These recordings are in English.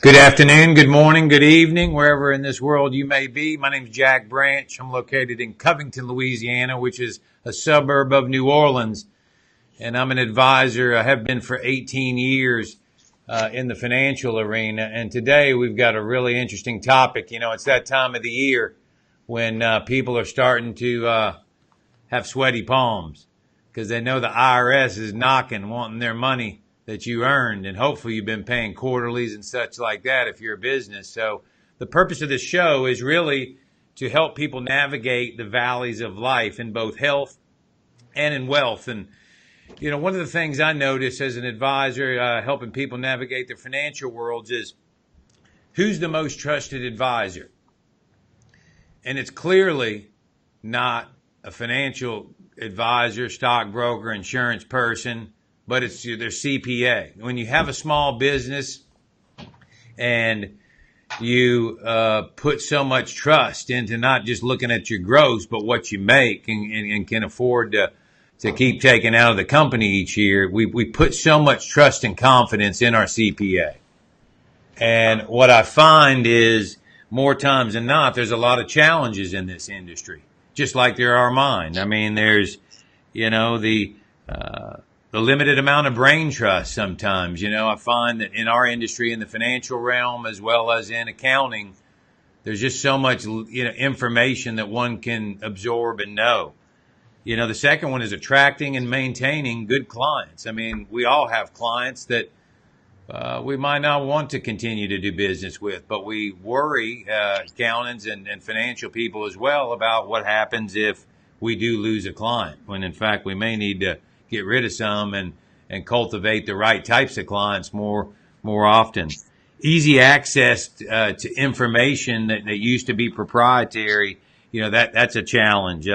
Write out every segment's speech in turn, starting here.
Good afternoon, good morning, good evening, wherever in this world you may be. My name is Jack Branch. I'm located in Covington, Louisiana, which is a suburb of New Orleans. And I'm an advisor. I have been for 18 years in the financial arena. And today we've got a really interesting topic. You know, it's that time of the year when people are starting to have sweaty palms because they know the IRS is knocking, wanting their money that you earned, and hopefully you've been paying quarterlies and such like that if you're a business. So the purpose of this show is really to help people navigate the valleys of life in both health and in wealth. And, you know, one of the things I notice as an advisor helping people navigate their financial worlds is who's the most trusted advisor? And it's clearly not a financial advisor, stockbroker, insurance person, but it's their CPA. When you have a small business and you put so much trust into not just looking at your gross, but what you make and can afford to keep taking out of the company each year, we put so much trust and confidence in our CPA. And what I find is more times than not, there's a lot of challenges in this industry, just like there are mine. I mean, there's, you know, the limited amount of brain trust sometimes. You know, I find that in our industry, in the financial realm, as well as in accounting, there's just so much, you know, information that one can absorb and know. You know, the second one is attracting and maintaining good clients. I mean, we all have clients that we might not want to continue to do business with, but we worry, accountants and financial people as well, about what happens if we do lose a client, when in fact we may need to get rid of some and cultivate the right types of clients more often. Easy access to information that used to be proprietary, you know, that's a challenge.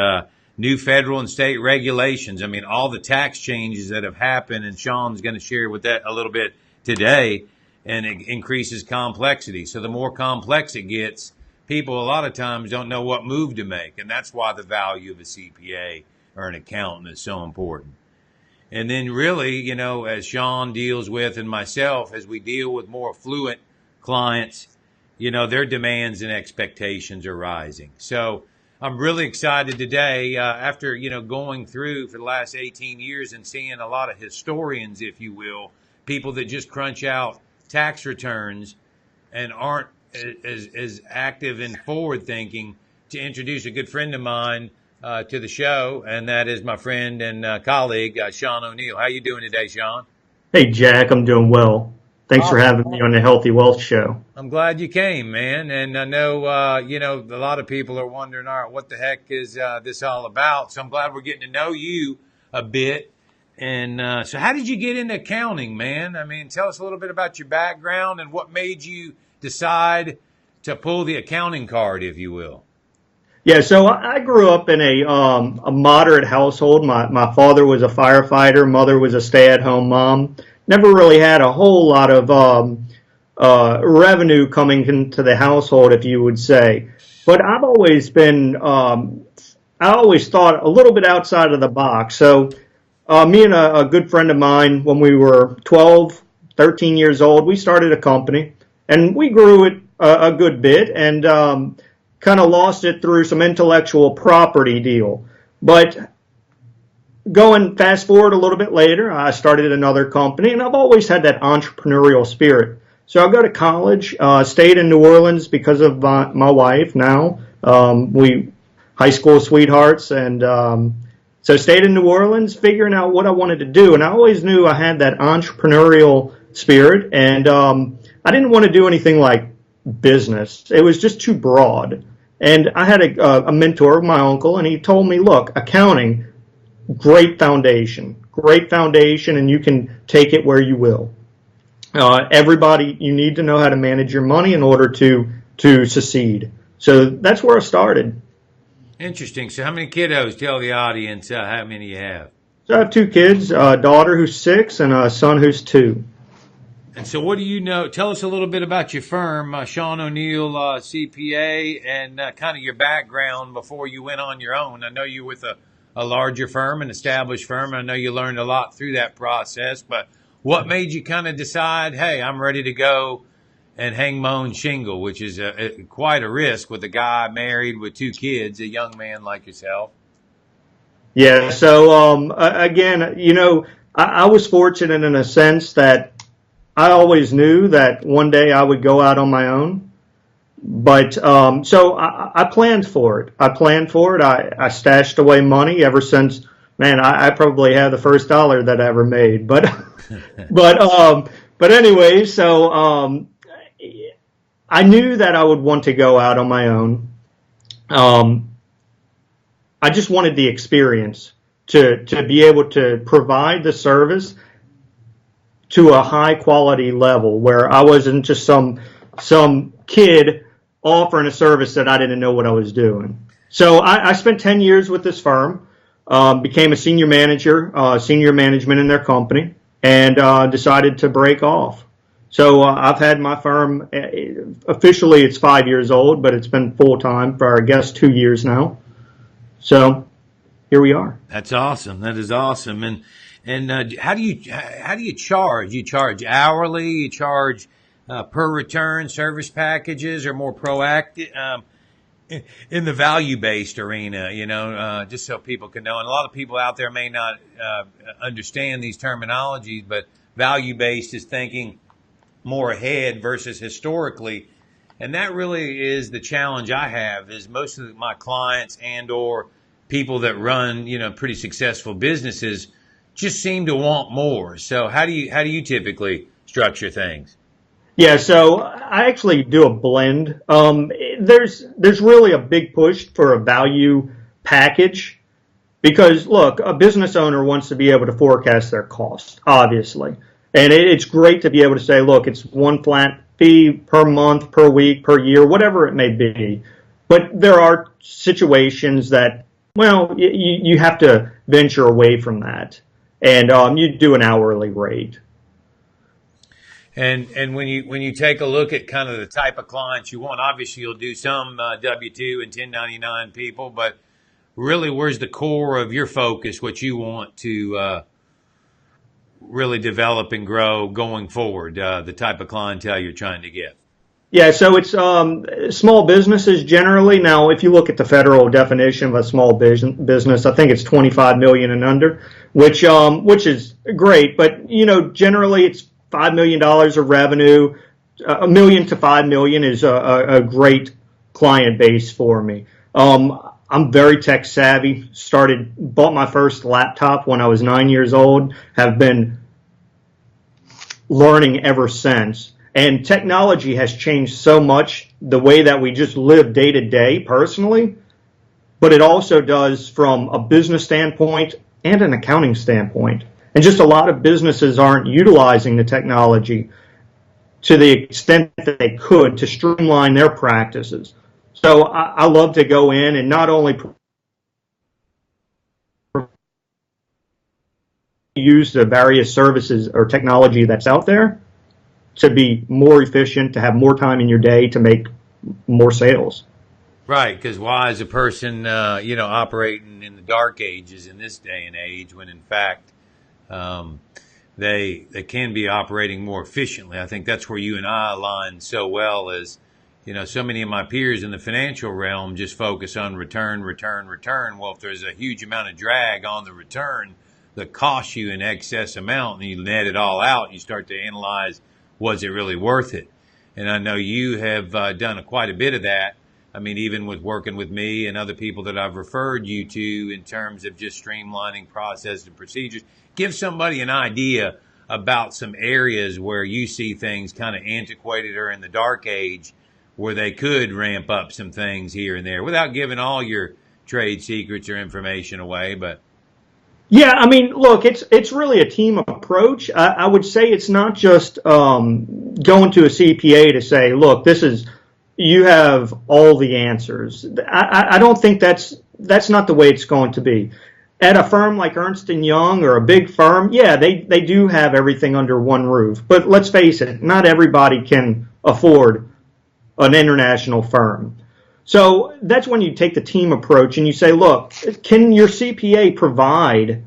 New federal and state regulations. I mean, all the tax changes that have happened, and Sean's going to share with that a little bit today, and it increases complexity. So the more complex it gets, people a lot of times don't know what move to make, and that's why the value of a CPA or an accountant is so important. And then really, you know, as Sean deals with and myself, as we deal with more affluent clients, you know, their demands and expectations are rising. So I'm really excited today after, you know, going through for the last 18 years and seeing a lot of historians, if you will, people that just crunch out tax returns and aren't as active and forward thinking, to introduce a good friend of mine to the show, and that is my friend and colleague, Sean Oneill. How you doing today, Sean? Hey, Jack, I'm doing well. Thanks for Awesome. having me on the Healthy Wealth Show. I'm glad you came, man. And I know, you know, a lot of people are wondering, all right, what the heck is this all about? So I'm glad we're getting to know you a bit. And so how did you get into accounting, man? I mean, tell us a little bit about your background and what made you decide to pull the accounting card, if you will. Yeah, so I grew up in a moderate household. My father was a firefighter, mother was a stay-at-home mom. Never really had a whole lot of revenue coming into the household, if you would say. But I've always been, I always thought a little bit outside of the box. So me and a good friend of mine, when we were 12, 13 years old, we started a company, and we grew it a good bit, and kind of lost it through some intellectual property deal. But going fast forward a little bit later, I started another company, and I've always had that entrepreneurial spirit. So I go to college, stayed in New Orleans because of my wife now. We high school sweethearts, and so stayed in New Orleans, figuring out what I wanted to do. And I always knew I had that entrepreneurial spirit, and I didn't want to do anything like business. It was just too broad. And I had a mentor, my uncle, and he told me, look, accounting, great foundation, and you can take it where you will. Everybody, you need to know how to manage your money in order to succeed. So that's where I started. Interesting. So how many kiddos? Tell the audience how many you have. So I have two kids, a daughter who's 6 and a son who's 2. And so what do you know? Tell us a little bit about your firm, Sean Oneill, CPA, and kind of your background before you went on your own. I know you were with a larger firm, an established firm. I know you learned a lot through that process, but what made you kind of decide, hey, I'm ready to go and hang mown shingle, which is quite a risk with a guy married with 2 kids, a young man like yourself. Yeah. So again, I was fortunate in a sense that I always knew that one day I would go out on my own. But so I planned for it. I stashed away money ever since. Man, I probably had the first dollar that I ever made. But but anyway, so I knew that I would want to go out on my own. I just wanted the experience to be able to provide the service to a high quality level where I wasn't just some kid offering a service that I didn't know what I was doing. So I spent 10 years with this firm, became a senior manager, senior management in their company, and decided to break off. So I've had my firm, officially it's 5 years old, but it's been full time for, I guess, 2 years now. So here we are. That's awesome. That is awesome. And how do you charge? You charge hourly? You charge per return service packages, or more proactive in the value based arena? Just so people can know. And a lot of people out there may not understand these terminologies, but value based is thinking more ahead versus historically. And that really is the challenge I have. Is most of my clients and or people that run pretty successful businesses just seem to want more. So how do you typically structure things? Yeah, so I actually do a blend. There's really a big push for a value package because, look, a business owner wants to be able to forecast their costs, obviously. And it's great to be able to say, look, it's one flat fee per month, per week, per year, whatever it may be. But there are situations that, well, you have to venture away from that. And you do an hourly rate. And when you take a look at kind of the type of clients you want, obviously you'll do some W-2 and 1099 people, but really where's the core of your focus, what you want to really develop and grow going forward, the type of clientele you're trying to get? Yeah, so it's small businesses generally. Now, if you look at the federal definition of a small business, I think it's 25 million and under, which is great. But generally it's $5 million of revenue. $1 million to $5 million is a great client base for me. I'm very tech savvy. Bought my first laptop when I was 9 years old. Have been learning ever since. And technology has changed so much the way that we just live day to day personally, but it also does from a business standpoint and an accounting standpoint. And just a lot of businesses aren't utilizing the technology to the extent that they could to streamline their practices. So I love to go in and not only use the various services or technology that's out there, to be more efficient, to have more time in your day to make more sales. Right, because why is a person, operating in the dark ages in this day and age when in fact they can be operating more efficiently? I think that's where you and I align so well as, so many of my peers in the financial realm just focus on return. Well, if there's a huge amount of drag on the return that costs you an excess amount and you net it all out, you start to analyze, was it really worth it? And I know you have done quite a bit of that. I mean, even with working with me and other people that I've referred you to in terms of just streamlining processes and procedures. Give somebody an idea about some areas where you see things kind of antiquated or in the dark age where they could ramp up some things here and there without giving all your trade secrets or information away. But yeah, I mean, look, it's really a team approach. I would say it's not just going to a CPA to say, look, you have all the answers. I don't think that's not the way it's going to be. At a firm like Ernst & Young or a big firm, yeah, they do have everything under one roof. But let's face it, not everybody can afford an international firm. So that's when you take the team approach and you say, look, can your CPA provide,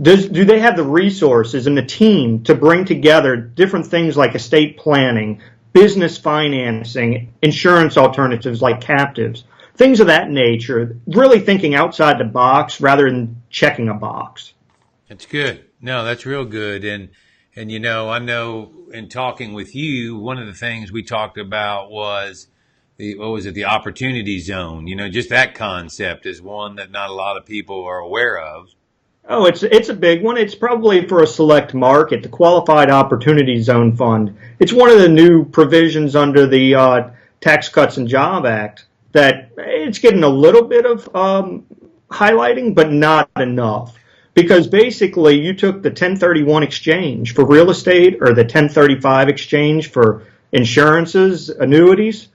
do they have the resources and the team to bring together different things like estate planning, business financing, insurance alternatives like captives, things of that nature, really thinking outside the box rather than checking a box. That's good. No, that's real good. And I know in talking with you, one of the things we talked about was the opportunity zone. Just that concept is one that not a lot of people are aware of. Oh, it's a big one. It's probably for a select market, the Qualified Opportunity Zone Fund. It's one of the new provisions under the Tax Cuts and Job Act that it's getting a little bit of highlighting, but not enough. Because basically, you took the 1031 exchange for real estate or the 1035 exchange for insurances, annuities,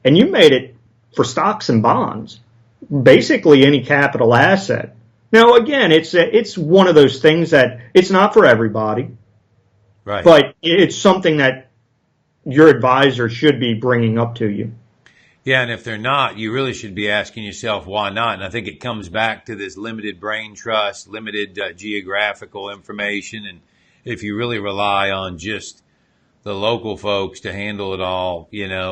and you made it for stocks and bonds, basically any capital asset. Now, again, it's one of those things that it's not for everybody, right? But it's something that your advisor should be bringing up to you. Yeah, and if they're not, you really should be asking yourself why not. And I think it comes back to this limited brain trust, limited geographical information, and if you really rely on just the local folks to handle it all,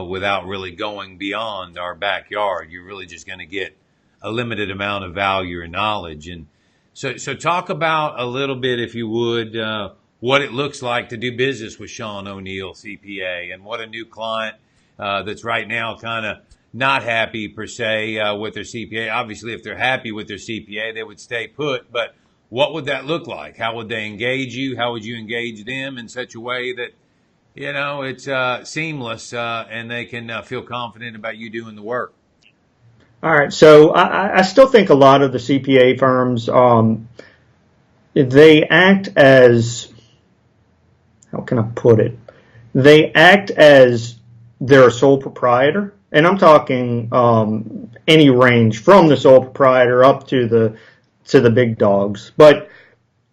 without really going beyond our backyard, you're really just going to get a limited amount of value or knowledge. And so talk about a little bit, if you would, what it looks like to do business with Sean Oneill, CPA, and what a new client that's right now kind of not happy per se with their CPA. Obviously, if they're happy with their CPA, they would stay put. But what would that look like? How would they engage you? How would you engage them in such a way that, it's seamless and they can feel confident about you doing the work? All right, so I still think a lot of the CPA firms, they act as, how can I put it? They act as their sole proprietor, and I'm talking any range from the sole proprietor up to the big dogs. But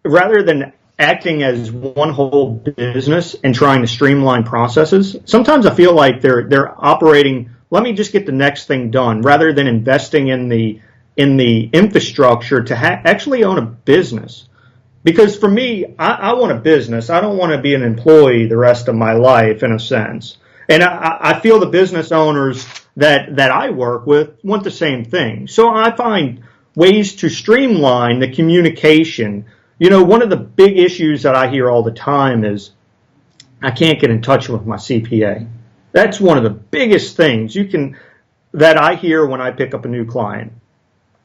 rather than acting as one whole business and trying to streamline processes, sometimes I feel like they're operating, let me just get the next thing done, rather than investing in the infrastructure to actually own a business. Because for me, I want a business. I don't want to be an employee the rest of my life, in a sense. And I feel the business owners that I work with want the same thing. So I find ways to streamline the communication. One of the big issues that I hear all the time is I can't get in touch with my CPA. That's one of the biggest things that I hear when I pick up a new client.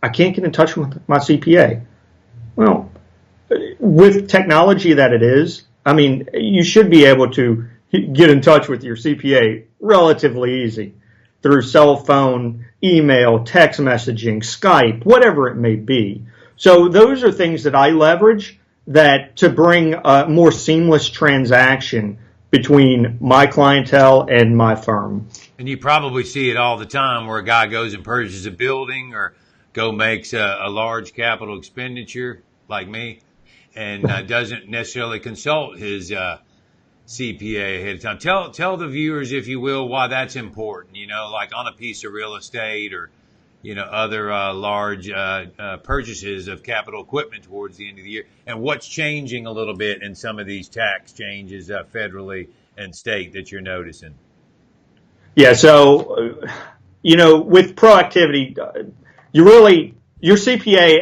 I can't get in touch with my CPA. Well, with technology that it is, you should be able to get in touch with your CPA relatively easy through cell phone, email, text messaging, Skype, whatever it may be. So those are things that I leverage to bring a more seamless transaction between my clientele and my firm. And you probably see it all the time where a guy goes and purchases a building or makes a large capital expenditure like me and doesn't necessarily consult his CPA ahead of time. Tell the viewers, if you will, why that's important, like on a piece of real estate or, other large purchases of capital equipment towards the end of the year, and what's changing a little bit in some of these tax changes federally and state that you're noticing. Yeah, so, with proactivity, your CPA,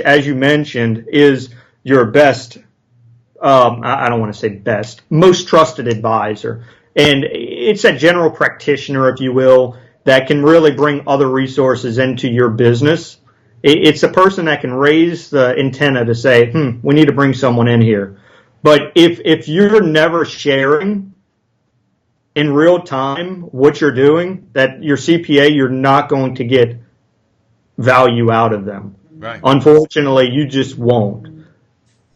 as you mentioned, is your best, I don't want to say best, most trusted advisor. And it's that general practitioner, if you will, that can really bring other resources into your business. It's a person that can raise the antenna to say, we need to bring someone in here. But if you're never sharing in real time what you're doing, that your CPA, you're not going to get value out of them. Right. Unfortunately, you just won't.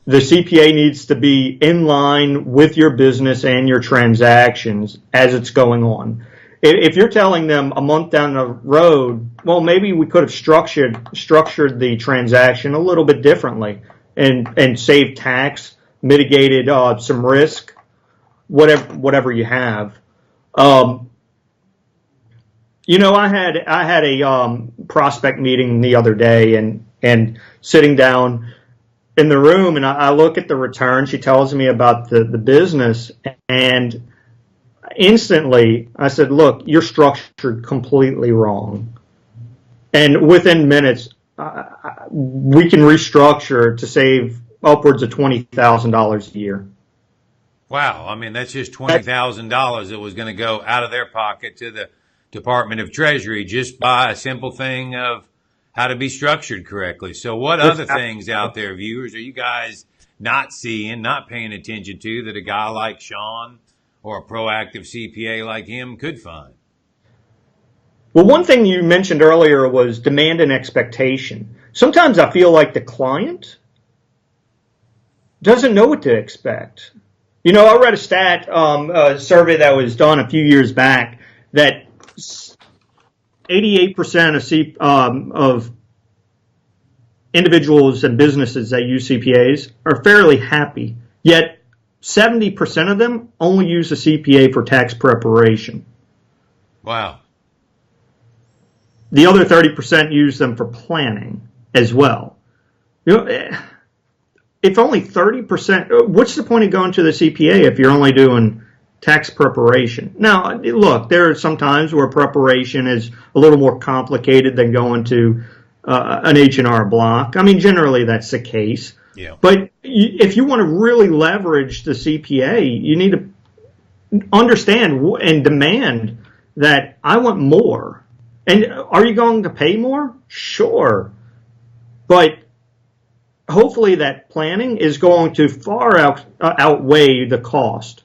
The CPA needs to be in line with your business and your transactions as it's going on. If you're telling them a month down the road, well, maybe we could have structured the transaction a little bit differently and saved tax, mitigated some risk, whatever you have. I had a prospect meeting the other day and sitting down in the room, and I look at the return. She tells me about the business, and instantly, I said, look, you're structured completely wrong. And within minutes, we can restructure to save upwards of $20,000 a year. Wow. I mean, that's just $20,000 that was going to go out of their pocket to the Department of Treasury just by a simple thing of how to be structured correctly. So what other things out there, viewers, are you guys not seeing, not paying attention to that a guy like Sean or a proactive CPA like him could find? Well, one thing you mentioned earlier was demand and expectation. Sometimes I feel like the client doesn't know what to expect. You know, I read a survey that was done a few years back that 88% of individuals and businesses that use CPAs are fairly happy, yet 70% of them only use a CPA for tax preparation. Wow. The other 30% use them for planning as well. You know, if only 30%, what's the point of going to the CPA if you're only doing tax preparation? Now, look, there are some times where preparation is a little more complicated than going to an H&R Block. I mean, generally that's the case. Yeah. But if you want to really leverage the CPA, you need to understand and demand that I want more. And are you going to pay more? Sure. But hopefully that planning is going to far outweigh the cost.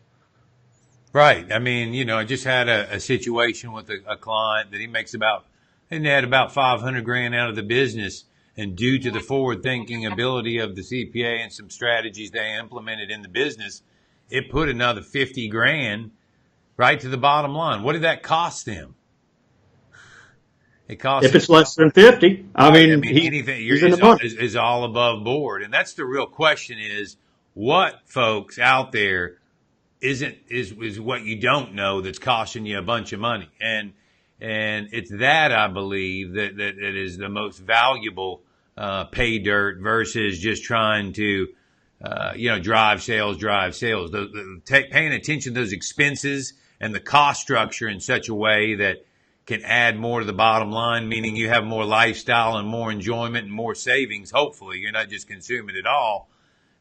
Right. I mean, you know, I just had a situation with a client that he makes and they had about 500 grand out of the business. And due to the forward thinking ability of the CPA and some strategies they implemented in the business, it put another 50 grand right to the bottom line. What did that cost them? It costs if it's less than 50, I mean anything is all above board. And that's the real question is what folks out there is what you don't know that's costing you a bunch of money. And it's that I believe that is the most valuable pay dirt versus just trying to drive sales. Paying attention to those expenses and the cost structure in such a way that can add more to the bottom line, meaning you have more lifestyle and more enjoyment and more savings. Hopefully, you're not just consuming it all.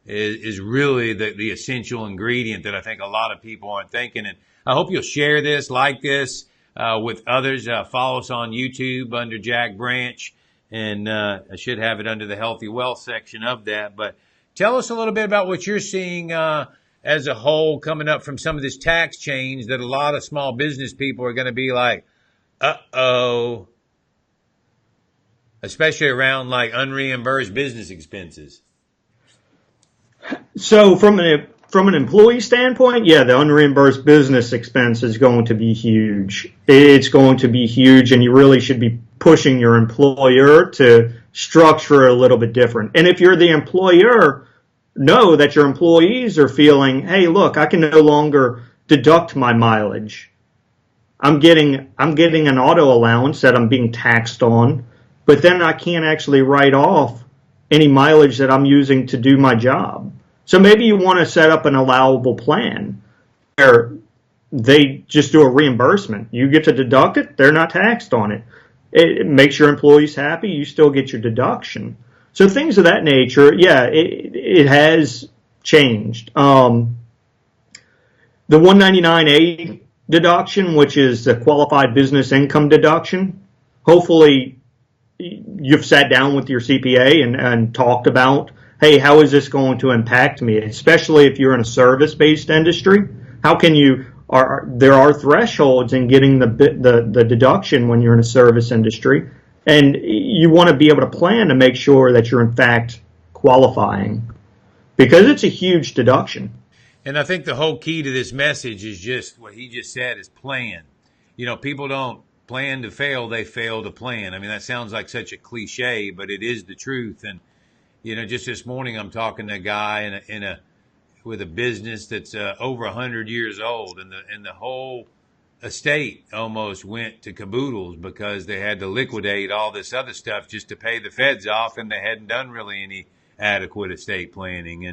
Is really the essential ingredient that I think a lot of people aren't thinking. And I hope you'll share this, like this with others. Follow us on YouTube under Jack Branch, and I should have it under the Healthy Wealth section of that. But tell us a little bit about what you're seeing as a whole coming up from some of this tax change that a lot of small business people are going to be like, uh-oh, especially around like unreimbursed business expenses. So from an employee standpoint, yeah, the unreimbursed business expense is going to be huge. It's going to be huge, and you really should be pushing your employer to structure a little bit different. And if you're the employer, know that your employees are feeling, hey, look, I can no longer deduct my mileage. I'm getting an auto allowance that I'm being taxed on, but then I can't actually write off any mileage that I'm using to do my job. So maybe you want to set up an allowable plan where they just do a reimbursement. You get to deduct it, they're not taxed on it. It makes your employees happy, you still get your deduction. So things of that nature, yeah, it has changed. The 199A deduction, which is the qualified business income deduction, hopefully you've sat down with your CPA and talked about, hey, how is this going to impact me? Especially if you're in a service-based industry, how can there are thresholds in getting the deduction when you're in a service industry, and you want to be able to plan to make sure that you're in fact qualifying, because it's a huge deduction. And I think the whole key to this message is just what he just said is plan. You know, people don't plan to fail, they fail to plan. I mean, that sounds like such a cliche, but it is the truth. And, you know, just this morning I'm talking to a guy with a business that's over 100 years old, and the whole estate almost went to caboodles because they had to liquidate all this other stuff just to pay the feds off, and they hadn't done really any adequate estate planning.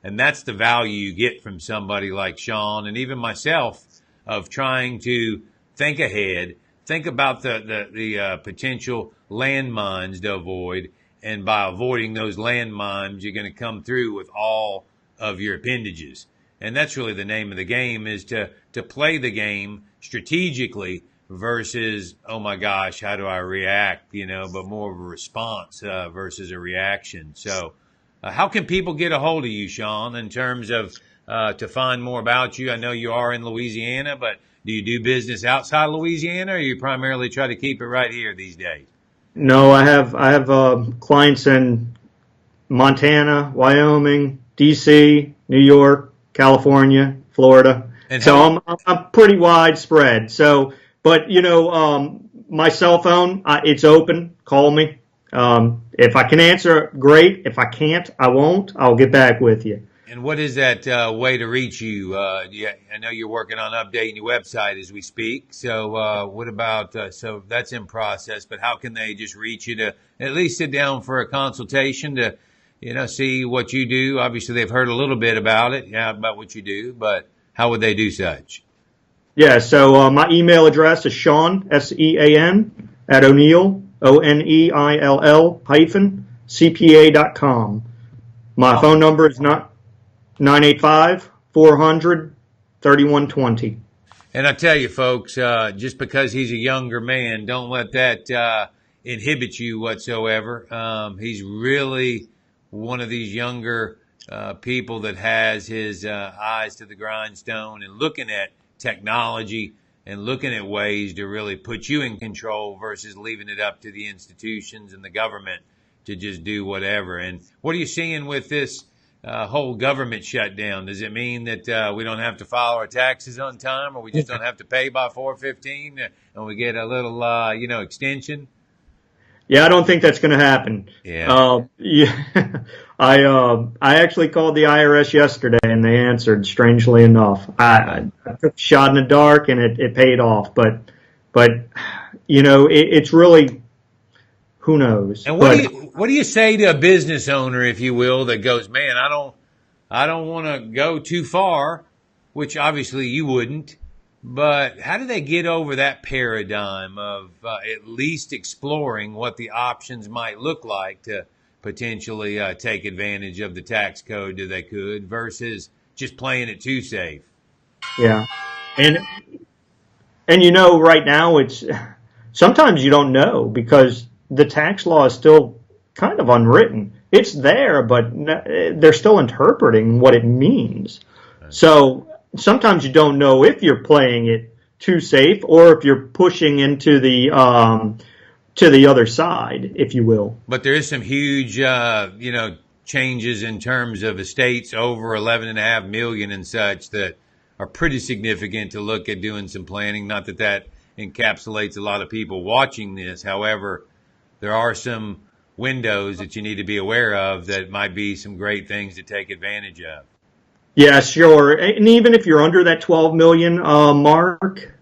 And that's the value you get from somebody like Sean and even myself of trying to think ahead, think about the potential landmines to avoid, and by avoiding those landmines, you're going to come through with all of your appendages. And that's really the name of the game, is to play the game strategically versus, oh my gosh, how do I react, but more of a response versus a reaction. So how can people get a hold of you, Sean, in terms of to find more about you? I know you are in Louisiana, but do you do business outside Louisiana, or you primarily try to keep it right here these days? No, I have clients in Montana, Wyoming, D.C., New York, California, Florida. And So I'm pretty widespread. So, but my cell phone, it's open. Call me. If I can answer, great. If I can't, I won't. I'll get back with you. And what is that way to reach you? I know you're working on updating your website as we speak. So what about, so that's in process, but how can they just reach you to at least sit down for a consultation to, see what you do? Obviously, they've heard a little bit about it, about what you do, but how would they do such? Yeah, so my email address is Sean, SEAN, at Oneill, ONEILL hyphen, CPA.com. My phone number is 985-400-3120. And I tell you, folks, just because he's a younger man, don't let that inhibit you whatsoever. He's really one of these younger people that has his eyes to the grindstone and looking at technology and looking at ways to really put you in control versus leaving it up to the institutions and the government to just do whatever. And what are you seeing with this whole government shutdown? Does it mean that we don't have to file our taxes on time, or we just don't have to pay by 4/15 and we get a little, extension? Yeah, I don't think that's going to happen. Yeah. I actually called the IRS yesterday and they answered, strangely enough. I took a shot in the dark and it paid off, but it's really, who knows? And what do you say to a business owner, if you will, that goes, man, I don't want to go too far, which obviously you wouldn't. But how do they get over that paradigm of at least exploring what the options might look like to potentially take advantage of the tax code that they could versus just playing it too safe? Yeah. And right now it's sometimes you don't know because the tax law is still kind of unwritten. It's there, but they're still interpreting what it means. So sometimes you don't know if you're playing it too safe or if you're pushing into the to the other side, if you will. But there is some huge, changes in terms of estates over 11.5 million and such that are pretty significant to look at doing some planning. Not that encapsulates a lot of people watching this. However, there are some windows that you need to be aware of that might be some great things to take advantage of. Yeah, sure. And even if you're under that 12 million mark,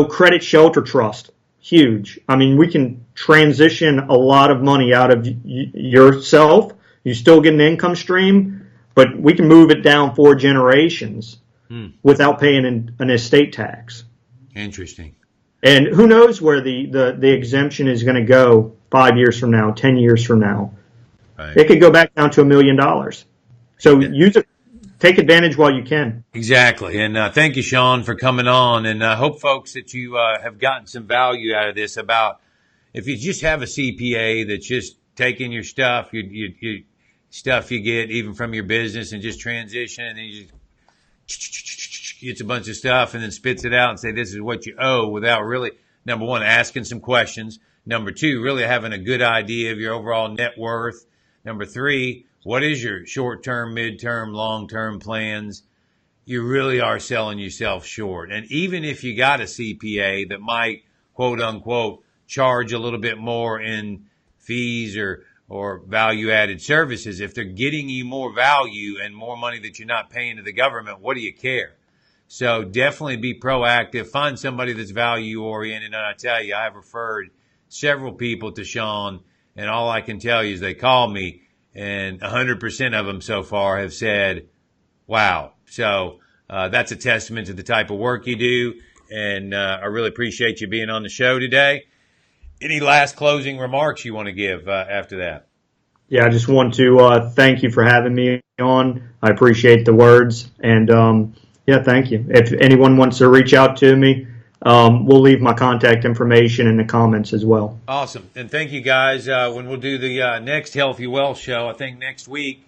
credit shelter trust, huge. I mean, we can transition a lot of money out of yourself. You still get an income stream, but we can move it down 4 generations without paying an estate tax. Interesting. And who knows where the exemption is going to go 5 years from now, 10 years from now. Right. It could go back down to $1 million. So use it. Take advantage while you can. Exactly. And thank you, Sean, for coming on. And I hope, folks, that you have gotten some value out of this about if you just have a CPA that's just taking your stuff, your stuff you get even from your business and just transition and then you just gets a bunch of stuff and then spits it out and say, this is what you owe without really, number one, asking some questions. Number two, really having a good idea of your overall net worth. Number three, what is your short-term, mid-term, long-term plans? You really are selling yourself short. And even if you got a CPA that might, quote unquote, charge a little bit more in fees or value-added services, if they're getting you more value and more money that you're not paying to the government, what do you care? So definitely be proactive. Find somebody that's value-oriented. And I tell you, I've referred several people to Sean, and all I can tell you is they call me, and 100% of them so far have said, wow. So that's a testament to the type of work you do. And I really appreciate you being on the show today. Any last closing remarks you want to give after that? Yeah, I just want to thank you for having me on. I appreciate the words, and yeah, thank you. If anyone wants to reach out to me, we'll leave my contact information in the comments as well. Awesome, and thank you guys. When we'll do the next Healthy Wealth show, I think next week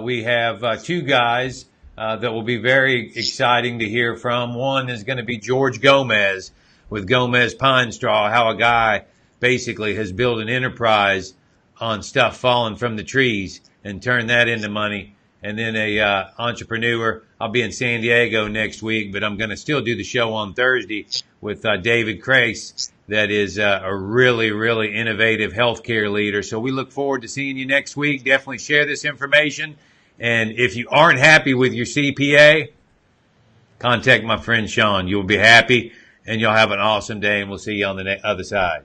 we have two guys that will be very exciting to hear from. One is going to be George Gomez with Gomez Pine Straw, how a guy basically has built an enterprise on stuff falling from the trees and turn that into money. And then a entrepreneur. I'll be in San Diego next week, but I'm going to still do the show on Thursday with David Crace, that is a really, really innovative healthcare leader. So we look forward to seeing you next week. Definitely share this information. And if you aren't happy with your CPA, contact my friend Sean. You'll be happy, and you'll have an awesome day, and we'll see you on the other side.